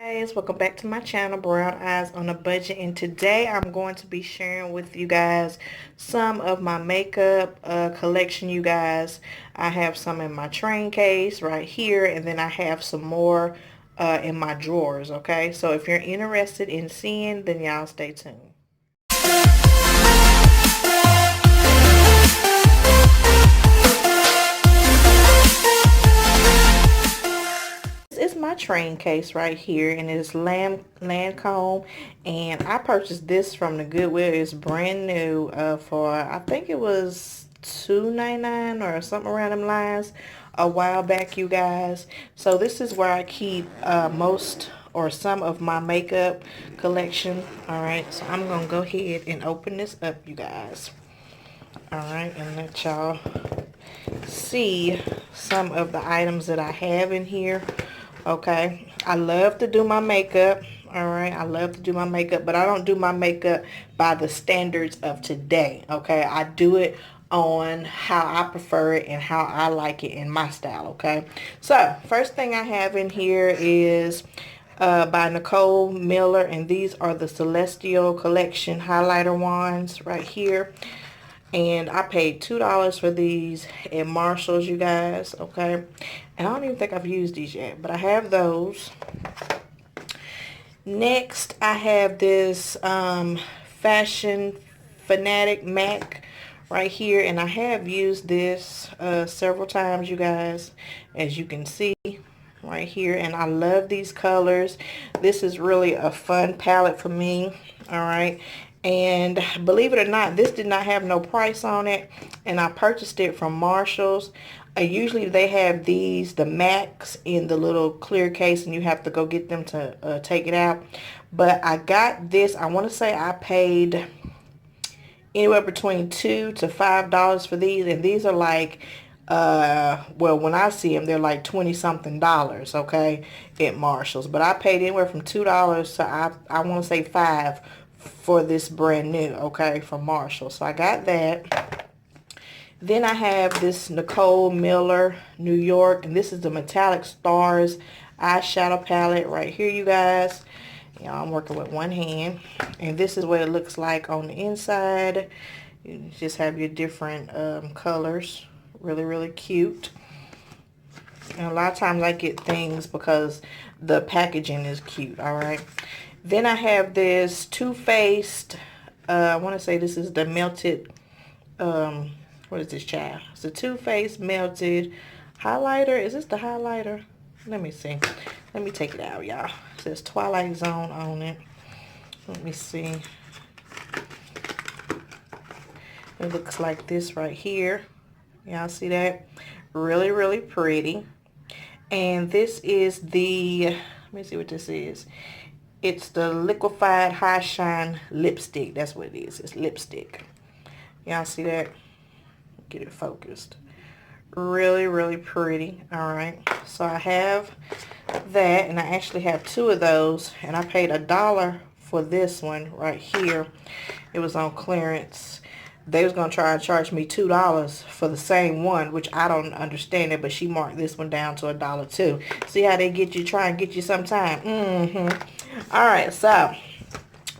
Guys, welcome back to my channel, Brown Eyes on a Budget, and today I'm going to be sharing with you guys some of my makeup collection. You guys, I have some in my train case right here, and then I have some more in my drawers. Okay, so if you're interested in seeing, then y'all stay tuned. It's my train case right here, and it's Lancome, and I purchased this from the Goodwill. It's brand new for, I think it was $2.99 or something around them lines a while back, you guys. So this is where I keep most or some of my makeup collection. All right, so I'm gonna go ahead and open this up, you guys. All right, and let y'all see some of the items that I have in here. Okay, I love to do my makeup. All right, I love to do my makeup, but I don't do my makeup by the standards of today. Okay, I do it on how I prefer it and how I like it in my style. Okay, so first thing I have in here is by Nicole Miller, and these are the Celestial Collection highlighter wands right here. And I paid $2 for these at Marshall's, you guys. Okay, and I don't even think I've used these yet, but I have those. Next, I have this Fashion Fanatic MAC right here, and I have used this several times, you guys, as you can see right here, and I love these colors. This is really a fun palette for me. All right, and believe it or not, this did not have no price on it, and I purchased it from Marshall's. Usually they have these, the Macs, in the little clear case, and you have to go get them to take it out. But I got this, I want to say I paid anywhere between $2 to $5 for these, and these are like, well, when I see them, they're like 20 something dollars, okay, at Marshall's. But I paid anywhere from $2 to I want to say $5 for this brand new, okay, from Marshall. So I got that. Then I have this Nicole Miller New York, and this is the Metallic Stars eyeshadow palette right here, you guys. I'm working with one hand, and this is what it looks like on the inside. You just have your different colors. Really cute. And a lot of times I get things because the packaging is cute. All right. Then I have this Too Faced, I want to say this is the melted, what is this, child? It's a Too Faced melted highlighter. Is this the highlighter? Let me see. Let me take it out, y'all. It says Twilight Zone on it. Let me see. It looks like this right here. Y'all see that? Really pretty. And this is the, let me see what this is. It's the Liquefied High Shine Lipstick. That's what it is. It's lipstick. Y'all see that? Get it focused. Really pretty. All right. So I have that, and I actually have two of those, and I paid $1 for this one right here. It was on clearance. They was going to try and charge me $2 for the same one, which I don't understand it, but she marked this one down to $1 too. See how they get you, try and get you sometime. All right, so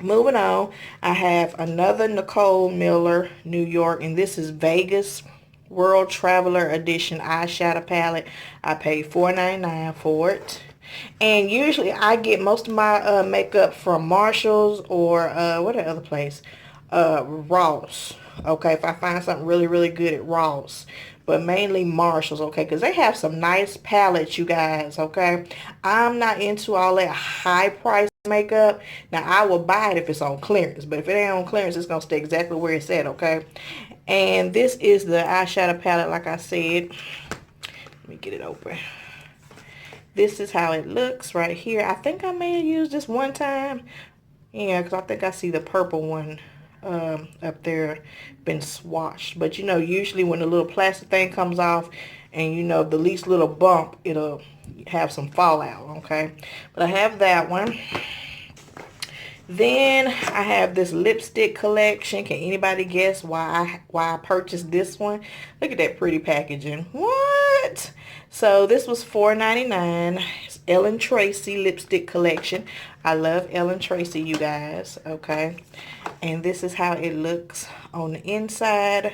moving on, I have another Nicole Miller New York, and this is Vegas World Traveler Edition eyeshadow palette. I paid $4.99 for it. And usually I get most of my makeup from Marshall's or what other place? Ross. Okay, if I find something really good at Ross, but mainly Marshall's, okay, because they have some nice palettes, you guys, okay. I'm not into all that high price makeup. Now I will buy it if it's on clearance, but if it ain't on clearance, it's gonna stay exactly where it's at, okay. And this is the eyeshadow palette, like I said. Let me get it open. This is how it looks right here. I think I may have used this one time, yeah, because I think I see the purple one up there been swatched. But you know, usually when the little plastic thing comes off and you know the least little bump, it'll have some fallout, okay. But I have that one. Then I have this lipstick collection. Can anybody guess why I purchased this one? Look at that pretty packaging. What? So this was $4.99. Ellen Tracy lipstick collection. I love Ellen Tracy, you guys, okay? And this is how it looks on the inside.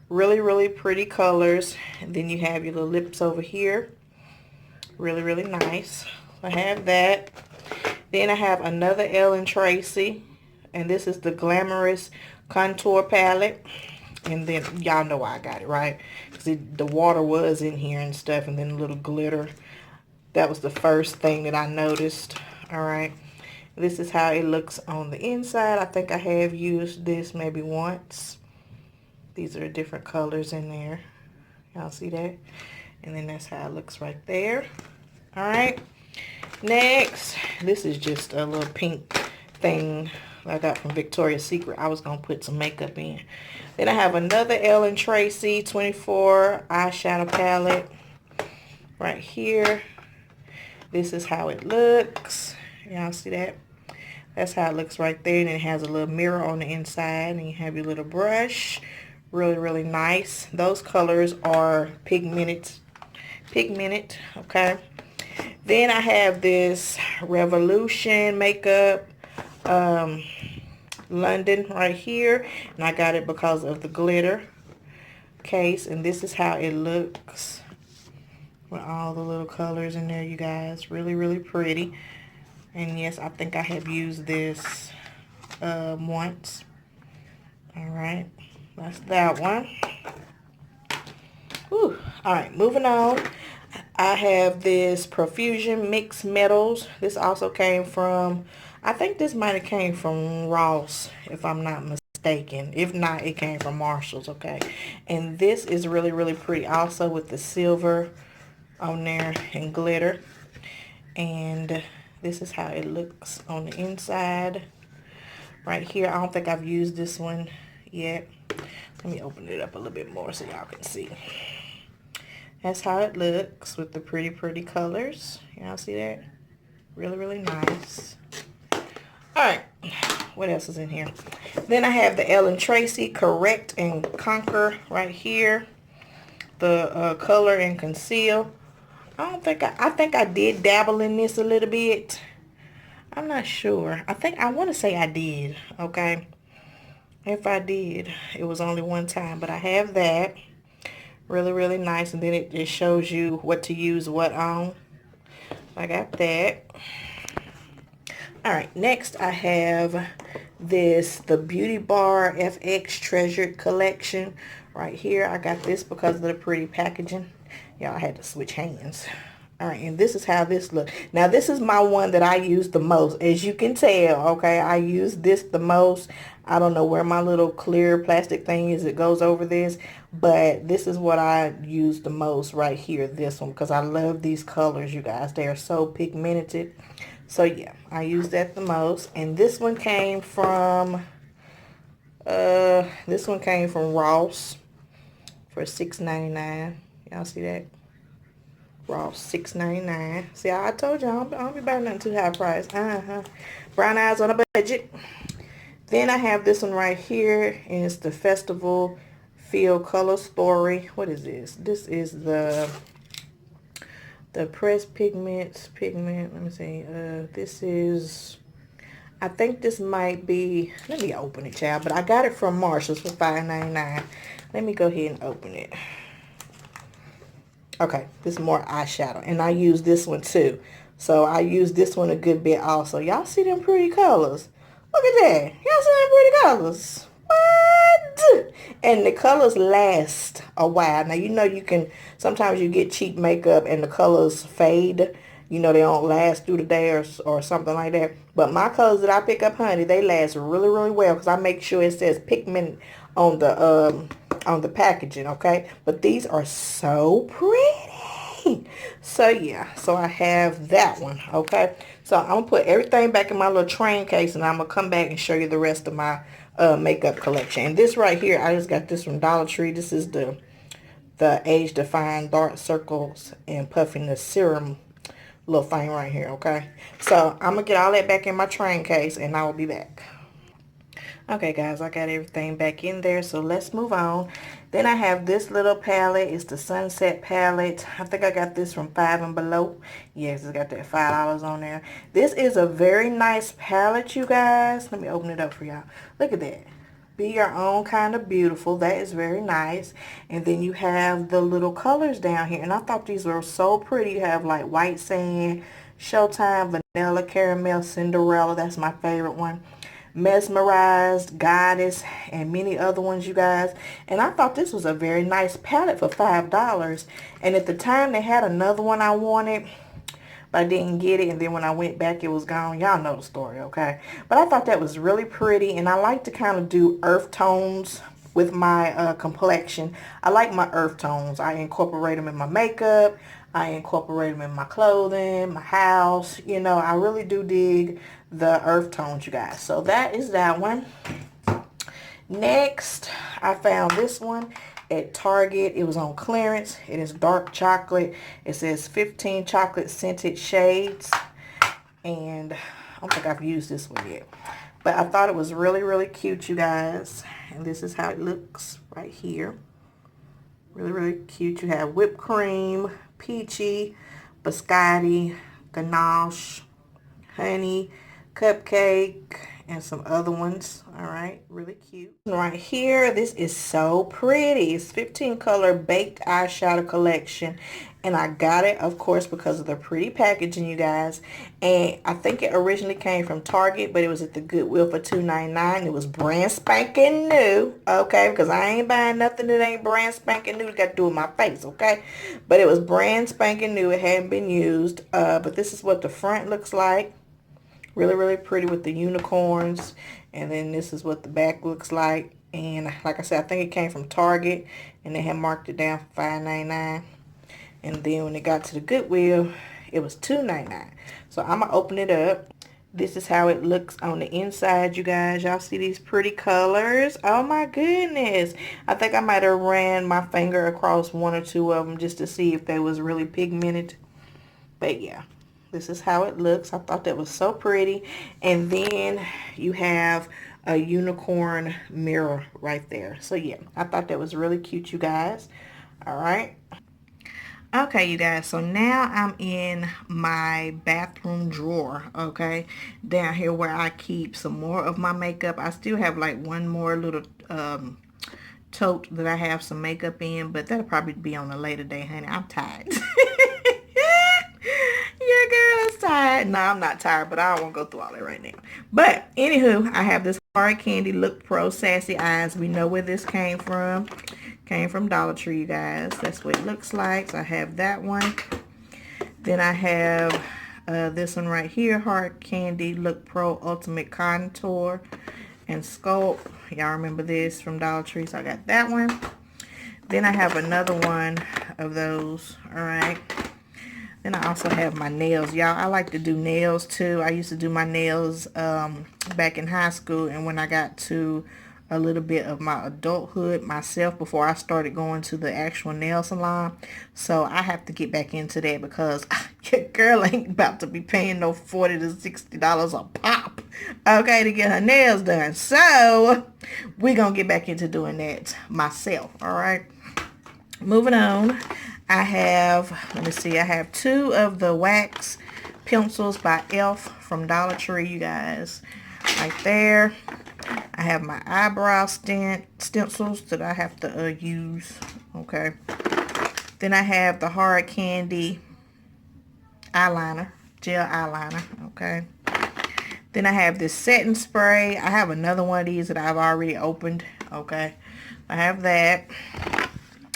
Really, really pretty colors. And then you have your little lips over here. Really, really nice. I have that. Then I have another Ellen Tracy. And this is the Glamorous Contour Palette. And then y'all know why I got it, right? Because the water was in here and stuff. And then a little glitter. That was the first thing that I noticed. Alright. This is how it looks on the inside. I think I have used this maybe once. These are different colors in there. Y'all see that? And then that's how it looks right there. Alright. Next. This is just a little pink thing I got from Victoria's Secret. I was going to put some makeup in. Then I have another Ellen Tracy 24 eyeshadow palette. Right here. This is how it looks. Y'all see that? That's how it looks right there. And it has a little mirror on the inside. And you have your little brush. Really, really nice. Those colors are pigmented. Okay. Then I have this Revolution makeup London right here. And I got it because of the glitter case. And this is how it looks. With all the little colors in there, you guys. Really, really pretty. And yes, I think I have used this once. Alright. That's that one. Whew. Alright, moving on. I have this Profusion Mixed Metals. This also came from, I think this might have came from Ross, if I'm not mistaken. If not, it came from Marshall's, okay? And this is really, really pretty also with the silver on there and glitter. And this is how it looks on the inside right here. I don't think I've used this one yet. Let me open it up a little bit more so y'all can see. That's how it looks with the pretty, pretty colors. Y'all see that? Really, really nice. Alright, what else is in here? Then I have the Ellen Tracy Correct and Conquer right here. The Color and Conceal. I think I did dabble in this a little bit. I'm not sure. I want to say I did, okay? If I did, it was only one time, but I have that. Really, really nice. And then it just shows you what to use what on. I got that. Alright, next I have the Beauty Bar FX Treasured Collection. Right here, I got this because of the pretty packaging. Y'all, I had to switch hands. Alright, and this is how this looks. Now, this is my one that I use the most. As you can tell, okay, I use this the most. I don't know where my little clear plastic thing is that goes over this. But this is what I use the most right here, this one. Because I love these colors, you guys. They are so pigmented. So, yeah, I use that the most. And this one came from Ross for $6.99. Y'all see that? Ross $6.99. See, I told y'all I don't be buying nothing too high price. Brown eyes on a budget. Then I have this one right here, and it's the Festival Feel Color Story. What is this? This is the pressed pigment. Let me see. This is, I think this might be, let me open it, child. But I got it from Marshall's for $5.99. Let me go ahead and open it. Okay, this is more eyeshadow. And I use this one too. So I use this one a good bit also. Y'all see them pretty colors? Look at that. Y'all see them pretty colors? What? And the colors last a while. Now, you know you can, sometimes you get cheap makeup and the colors fade. You know, they don't last through the day or something like that. But my colors that I pick up, honey, they last really, really well. Because I make sure it says pigment on the packaging, okay? But these are so pretty. So, yeah. So, I have that one, okay? So, I'm going to put everything back in my little train case. And I'm going to come back and show you the rest of my makeup collection. And this right here, I just got this from Dollar Tree. This is the Age Define Dark Circles and Puffiness Serum little thing right here, okay? So, I'm going to get all that back in my train case, and I will be back. Okay guys, I got everything back in there, so let's move on. Then I have this little palette. It's the Sunset palette. I think I got this from Five and Below. Yes, it's got that $5 on there. This is a very nice palette, you guys. Let me open it up for y'all. Look at that. Be Your Own Kind of Beautiful. That is very nice. And then you have the little colors down here. And I thought these were so pretty. You have like White Sand, Showtime, Vanilla Caramel, Cinderella. That's my favorite one. Mesmerized, Goddess, and many other ones, you guys. And I thought this was a very nice palette for $5. And at the time, they had another one I wanted, but I didn't get it. And then when I went back, it was gone. Y'all know the story, okay? But I thought that was really pretty. And I like to kind of do earth tones with my complexion. I like my earth tones. I incorporate them in my makeup. I incorporate them in my clothing, my house. You know, I really do dig the earth tones, you guys. So that is that one. Next, I found this one at Target. It was on clearance. It is dark chocolate. It says 15 chocolate scented shades. And I don't think I've used this one yet. But I thought it was really, really cute, you guys. And this is how it looks right here. Really, really cute. You have whipped cream, peachy, biscotti, ganache, honey, cupcake, and some other ones. All right, really cute. Right here, this is so pretty. It's 15 color baked eyeshadow collection. And I got it, of course, because of the pretty packaging, you guys. And I think it originally came from Target, but it was at the Goodwill for $2.99. It was brand spanking new, okay? Because I ain't buying nothing that ain't brand spanking new. It got to do with my face, okay? But it was brand spanking new. It hadn't been used. But this is what the front looks like. Really, really pretty with the unicorns. And then this is what the back looks like. And like I said, I think it came from Target. And they had marked it down for $5.99. And then when it got to the Goodwill, it was $2.99. So I'm going to open it up. This is how it looks on the inside, you guys. Y'all see these pretty colors? Oh my goodness. I think I might have ran my finger across one or two of them just to see if they was really pigmented. But yeah, this is how it looks. I thought that was so pretty. And then you have a unicorn mirror right there. So yeah, I thought that was really cute, you guys. All right. Okay, you guys, so now I'm in my bathroom drawer, okay, down here where I keep some more of my makeup. I still have like one more little tote that I have some makeup in, but that'll probably be on a later day, honey. I'm tired. Yeah, girl, I'm tired. No, I'm not tired, but I don't want to go through all that right now. But, anywho, I have this Hard Candy Look Pro Sassy Eyes. We know where this came from. Came from Dollar Tree, you guys. That's what it looks like. So, I have that one. Then I have this one right here, Hard Candy Look Pro Ultimate Contour and Sculpt. Y'all remember this from Dollar Tree, so I got that one. Then I have another one of those, all right. Then I also have my nails. Y'all, I like to do nails too. I used to do my nails back in high school, and when I got to a little bit of my adulthood myself before I started going to the actual nail salon. So I have to get back into that because your girl ain't about to be paying no $40 to $60 a pop, okay, to get her nails done. So we're going to get back into doing that myself, all right? Moving on, I have, let me see, I have two of the wax pencils by e.l.f. from Dollar Tree, you guys, right there. I have my eyebrow stencils that I have to use, okay. Then I have the Hard Candy eyeliner, gel eyeliner, okay. Then I have this setting spray. I have another one of these that I've already opened, okay. I have that.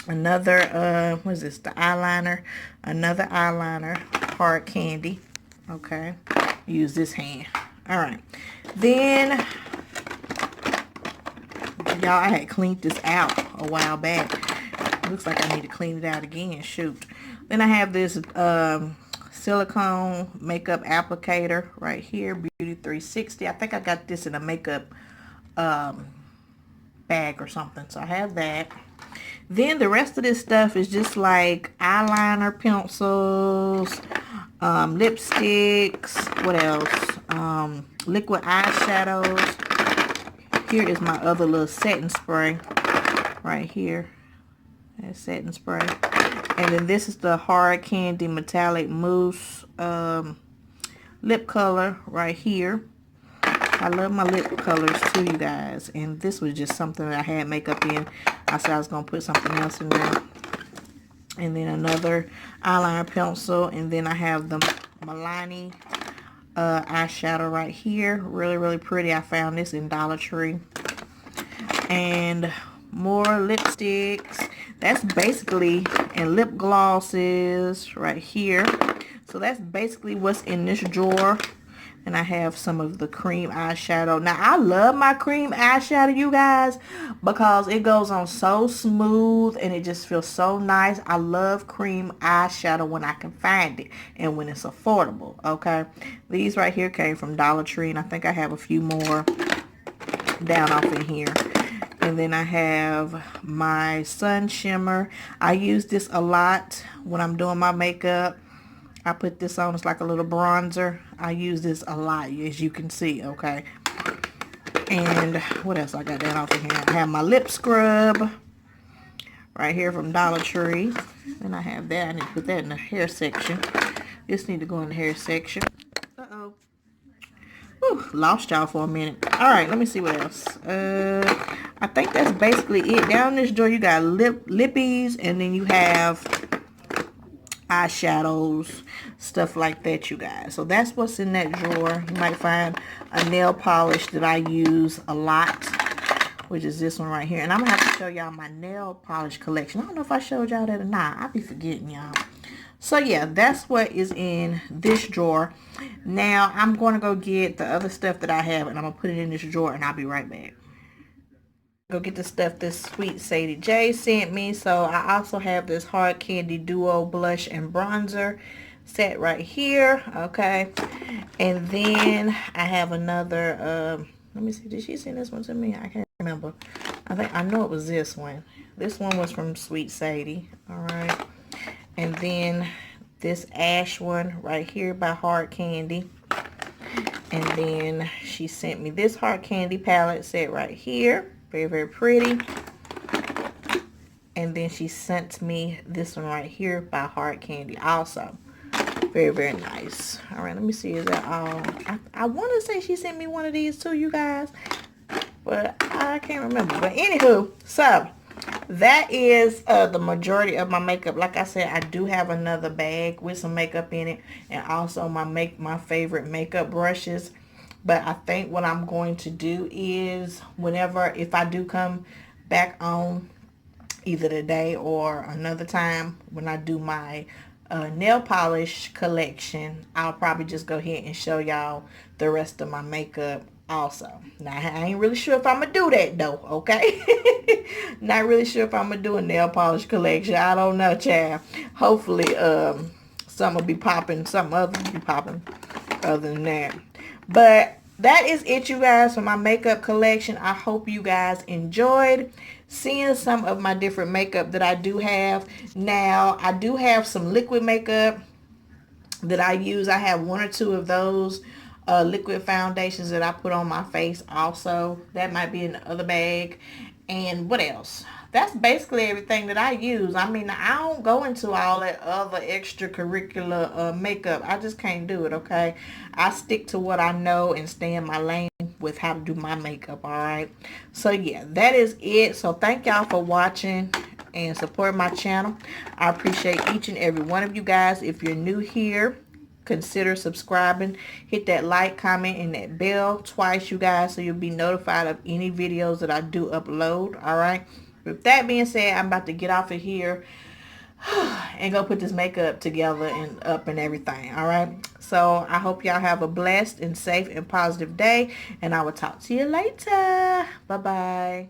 Another, what is this, the eyeliner, another eyeliner, Hard Candy, okay. Use this hand, all right. Then, y'all, I had cleaned this out a while back. Looks like I need to clean it out again. Shoot. Then I have this silicone makeup applicator right here. Beauty 360. I think I got this in a makeup bag or something. So I have that. Then the rest of this stuff is just like eyeliner, pencils, lipsticks. What else? Liquid eyeshadows. here is my other little setting spray right here. That setting spray. And then this is the Hard Candy Metallic Mousse lip color right here. I love my lip colors too, you guys. And this was just something that I had makeup in. I said I was going to put something else in there. And then another eyeliner pencil. And then I have the Milani eyeshadow right here. Really, really pretty. I found this in Dollar Tree. And more lipsticks. That's basically, and lip glosses right here. So that's basically what's in this drawer. And I have some of the cream eyeshadow. Now, I love my cream eyeshadow, you guys, because it goes on so smooth and it just feels so nice. I love cream eyeshadow when I can find it and when it's affordable, okay? These right here came from Dollar Tree, and I think I have a few more down off in here. And then I have my Sun Shimmer. I use this a lot when I'm doing my makeup. I put this on. It's like a little bronzer. I use this a lot, as you can see, okay? And what else I got down off in here? I have my lip scrub right here from Dollar Tree. And I have that. I need to put that in the hair section. This need to go in the hair section. Uh-oh. Whew, lost y'all for a minute. Alright, let me see what else. I think that's basically it. Down this drawer, you got lippies, and then you have eyeshadows, stuff like that, you guys. So that's what's in that drawer. You might find a nail polish that I use a lot, which is this one right here. And I'm going to have to show y'all my nail polish collection. I don't know if I showed y'all that or not. I be forgetting, y'all. So yeah, that's what is in this drawer. Now I'm going to go get the other stuff that I have, and I'm going to put it in this drawer, and I'll be right back. Go get the stuff this Sweet Sadie J sent me. So I also have this Hard Candy Duo Blush and Bronzer set right here, okay? And then I have another, let me see, did she send this one to me? I can't remember. I know it was this one. This one was from Sweet Sadie, all right? And then this ash one right here by Hard Candy. And then she sent me this Hard Candy palette set right here. Very, very pretty. And then she sent me this one right here by Hard Candy also. Very, very nice. All right, let me see. Is that all? I want to say she sent me one of these too, you guys. But I can't remember. But anywho, so that is the majority of my makeup. Like I said, I do have another bag with some makeup in it. And also my favorite makeup brushes. But I think what I'm going to do is if I do come back on either today or another time when I do my nail polish collection, I'll probably just go ahead and show y'all the rest of my makeup also. Now, I ain't really sure if I'm going to do that though, okay? Not really sure if I'm going to do a nail polish collection. I don't know, child. Hopefully, some will be popping, something other will be popping other than that. But that is it, you guys, for my makeup collection. I hope you guys enjoyed seeing some of my different makeup that I do have. Now, I do have some liquid makeup that I use. I have one or two of those liquid foundations that I put on my face also. That might be in the other bag. And what else? That's basically everything that I use. I mean, I don't go into all that other extracurricular makeup. I just can't do it, okay? I stick to what I know and stay in my lane with how to do my makeup, all right? So, yeah, that is it. So, thank y'all for watching and supporting my channel. I appreciate each and every one of you guys. If you're new here, consider subscribing. Hit that like, comment, and that bell twice, you guys, so you'll be notified of any videos that I do upload, all right? With that being said, I'm about to get off of here and go put this makeup together and up and everything, all right? So I hope y'all have a blessed and safe and positive day, and I will talk to you later. Bye-bye.